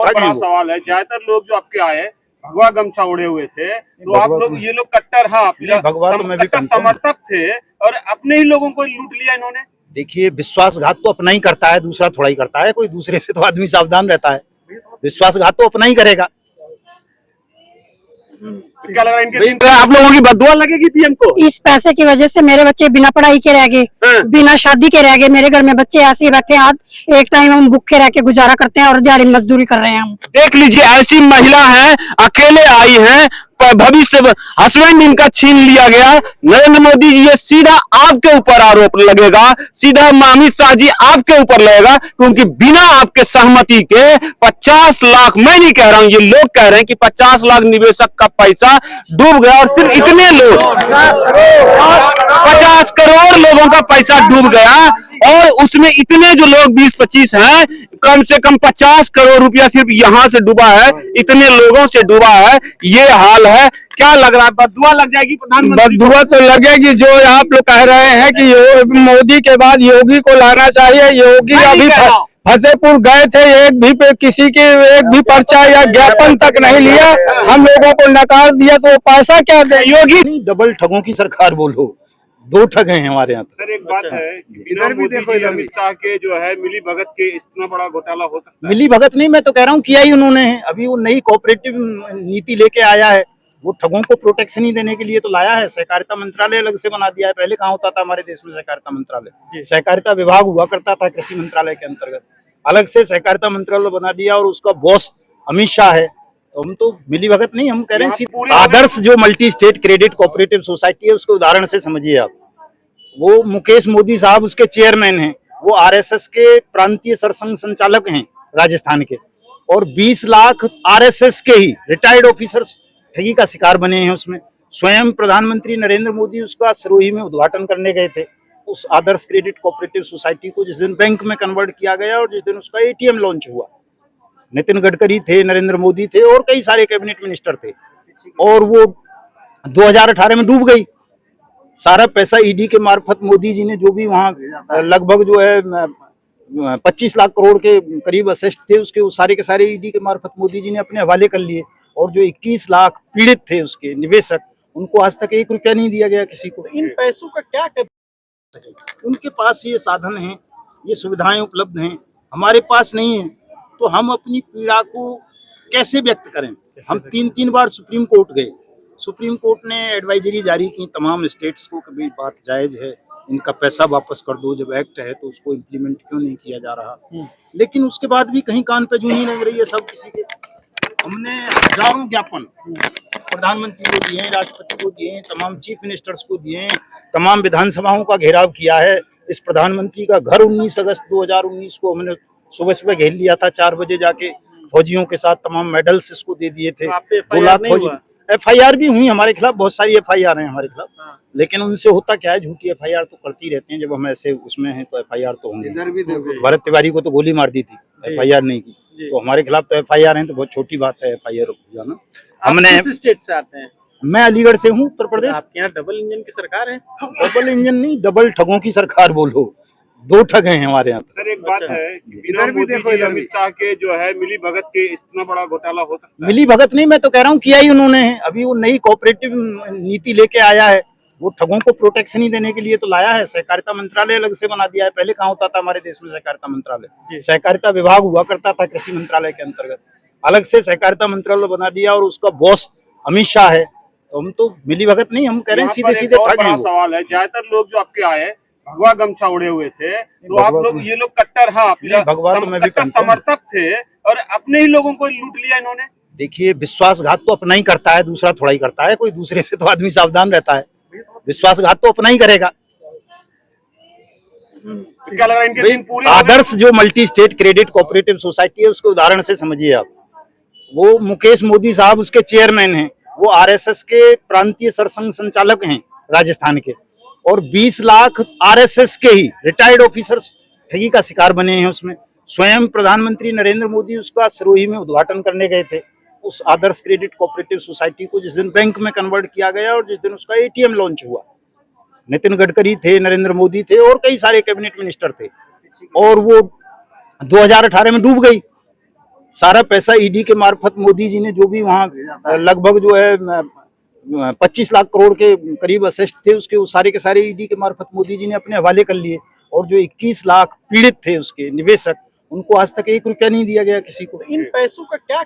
बहुत बड़ा सवाल है, ज्यादातर लोग जो आपके आए भगवा गमछा ओढ़े हुए थे, तो आप लोग ये लोग कट्टर, हाँ भगवा तो मैं भी कट्टर समर्थक थे और अपने ही लोगों को लूट लिया इन्होंने। देखिए, विश्वासघात तो अपना ही करता है, दूसरा थोड़ा ही करता है। कोई दूसरे से तो आदमी सावधान रहता है, विश्वासघात तो अपना ही करेगा। क्या लग रहा है इनके आप लोगों की बददुआ लगेगी पीएम को? इस पैसे की वजह से मेरे बच्चे बिना पढ़ाई के रह गए, बिना शादी के रह गए। मेरे घर में बच्चे ऐसे ही बैठे हैं, एक टाइम हम भूखे रह के गुजारा करते हैं और दिहाड़ी मजदूरी कर रहे हैं हम। देख लीजिए, ऐसी महिला है, अकेले आई है, भविष्य हस्बैंड इनका छीन लिया गया। नरेंद्र मोदी जी, ये सीधा आपके ऊपर आरोप लगेगा, सीधा अमित शाह जी आपके ऊपर लगेगा, क्योंकि बिना आपके सहमति के 50 लाख, मैं नहीं कह रहा हूं, ये लोग कह रहे हैं कि 50 लाख निवेशक का पैसा डूब गया और सिर्फ इतने लोग 50 करोड़ लोगों का पैसा डूब गया और उसमें इतने जो लोग 20-25 हैं, कम से कम 50 करोड़ रुपया सिर्फ यहां से डूबा है, इतने लोगों से डूबा है। ये हाल है। क्या लग रहा है, बददुआ लग जाएगी प्रधानमंत्री? बददुआ तो लगेगी। जो आप लोग कह रहे हैं कि मोदी के बाद योगी को लाना चाहिए, योगी अभी फतेहपुर गए थे, एक भी किसी के एक भी पर्चा या ज्ञापन तक नहीं लिया, हम लोगों को नकार दिया, तो पैसा क्या दे? योगी डबल ठगों की सरकार बोलो, 2 ठग हैं हमारे यहाँ। सर एक बात है, इधर भी देखो, इधर अमित शाह के जो है मिली भगत के इतना बड़ा घोटाला हो सकता है। मिली भगत नहीं, मैं तो कह रहा हूँ किया ही उन्होंने है। अभी वो नई कोऑपरेटिव नीति लेके आया है, वो ठगों को प्रोटेक्शन ही देने के लिए तो लाया है। सहकारिता मंत्रालय अलग से बना दिया है। पहले कहाँ होता था हमारे देश में सहकारिता मंत्रालय? सहकारिता विभाग हुआ करता था कृषि मंत्रालय के अंतर्गत, अलग से सहकारिता मंत्रालय बना दिया और उसका बॉस अमित शाह है। तो हम तो मिली भगत नहीं, हम कह रहे हैं आदर्श जो multi state credit cooperative society है, उसके उदाहरण से समझिए आप। वो मुकेश मोदी साहब उसके चेयरमैन हैं, वो आरएसएस के प्रांतीय सरसंघ संचालक हैं राजस्थान के, और 20 लाख आरएसएस के ही रिटायर्ड ऑफिसर्स ठगी का शिकार बने हैं उसमें। स्वयं प्रधानमंत्री नरेंद्र मोदी उसका सिरोही में उद्घाटन करने गए थे, उस आदर्श क्रेडिट कोऑपरेटिव सोसाइटी को, जिस दिन बैंक में कन्वर्ट किया गया और जिस दिन उसका एटीएम लॉन्च हुआ। नितिन गडकरी थे, नरेंद्र मोदी थे और कई सारे कैबिनेट मिनिस्टर थे, और वो 2018 में डूब गई। सारा पैसा ईडी के मार्फत मोदी जी ने, जो भी वहाँ लगभग जो है 25 लाख करोड़ के करीब असेस्ट थे उसके, वो सारे के सारे ईडी के मार्फत मोदी जी ने अपने हवाले कर लिए। और जो 21 लाख पीड़ित थे उसके निवेशक, उनको आज तक 1 रुपया नहीं दिया गया किसी को। इन पैसों का क्या कर उनके पास ये साधन हैं, ये सुविधाएं उपलब्ध हैं, हमारे पास नहीं है, तो हम अपनी पीड़ा को कैसे व्यक्त करें? हम 3 बार सुप्रीम कोर्ट गए, सुप्रीम कोर्ट ने एडवाइजरी जारी की तमाम स्टेट्स को, कभी बात जायज है, इनका पैसा वापस कर दो, जब एक्ट है तो उसको इम्प्लीमेंट क्यों नहीं किया जा रहा? लेकिन उसके बाद भी कहीं कान पे जूं नहीं लग रही है सब किसी के। हमने हजारों ज्ञापन प्रधानमंत्री को दिए हैं, राष्ट्रपति को दिए हैं, तमाम चीफ मिनिस्टर्स को दिए हैं, तमाम विधानसभाओं का घेराव किया है। इस प्रधानमंत्री का घर 19 अगस्त 2019 को हमने सुबह सुबह घेर लिया था, 4 बजे जाके फौजियों के साथ, तमाम मेडल्स इसको दे दिए थे। 2 लाख फौजी, एफआईआर भी हुई हमारे खिलाफ, बहुत सारी एफआईआर हैं हमारे खिलाफ। लेकिन उनसे होता क्या है, झूठी एफआईआर तो करती रहते हैं, जब हम ऐसे उसमें हैं तो एफआईआर तो होंगे। इधर भी देखो, भरत तिवारी को तो गोली मार दी थी, एफआईआर नहीं की, तो हमारे खिलाफ तो एफआईआर है, तो बहुत छोटी बात है एफआईआर हो जाना। हमने, किस स्टेट से आते हैं? मैं अलीगढ़ से हूँ, उत्तर प्रदेश। आपके यहाँ डबल इंजन की सरकार है? डबल इंजन नहीं, डबल ठगों की सरकार बोलो, 2 ठग हैं हमारे यहाँ। सर एक बात है, इधर भी देखो, इधर अमित शाह के जो है मिली भगत के इतना बड़ा घोटाला हो सकता है। मिली भगत नहीं, मैं तो कह रहा हूँ किया ही उन्होंने है। अभी वो नई कोऑपरेटिव नीति लेके आया है, वो ठगों को प्रोटेक्शन ही देने के लिए तो लाया है। सहकारिता मंत्रालय अलग से बना दिया है। पहले कहाँ होता था हमारे देश में सहकारिता मंत्रालय? सहकारिता विभाग हुआ करता था कृषि मंत्रालय के अंतर्गत, अलग से सहकारिता मंत्रालय बना दिया और उसका बॉस अमित शाह है। तो हम तो मिली भगत नहीं, हम कह रहे हैं सीधे सीधे ठग हैं। सवाल है, ज्यादातर लोग जो आपके आए भगवा गमछा ओढ़े हुए थे, तो आप लोग ये लोग कट्टर, हाँ भगवा तो मैं भी समर्थक थे और अपने ही लोगों को लूट लिया इन्होंने। देखिए, विश्वासघात तो अपना ही करता है, दूसरा थोड़ा ही करता है। कोई दूसरे से तो आदमी सावधान रहता है, विश्वासघात तो अपना ही करेगा। क्या लग रहा है इनके आदर्श जो multi state credit cooperative society है, उसके उदाहरण से समझिए आप। वो मुकेश मोदी साहब उसके चेयरमैन हैं, वो आरएसएस के प्रांतीय सरसंघ संचालक हैं राजस्थान के, और 20 लाख आरएसएस के ही रिटायर्ड ऑफिसर्स ठगी का शिकार बने हैं उसमें। स्वयं प्रधानमंत्री नरेंद्र मोदी उसका सिरोही में उद्घाटन करने गए थे, उस आदर्श क्रेडिट कोऑपरेटिव सोसाइटी को, जिस दिन बैंक में कन्वर्ट किया गया और जिस दिन उसका एटीएम लॉन्च हुआ। नितिन गडकरी थे, नरेंद्र मोदी थे और कई सारे कैबिनेट मिनिस्टर थे, और वो 2018 में डूब गई। सारा पैसा ईडी के मार्फत मोदी जी ने जो भी वहाँ लगभग जो है 25 लाख करोड़ के करीब असेस्ट थे उसके, वो सारे के सारे ईडी के मार्फत मोदी जी ने अपने हवाले कर लिए। और जो 21 लाख पीड़ित थे उसके निवेशक, उनको आज तक 1 रुपया नहीं दिया गया किसी को। इन पैसों का क्या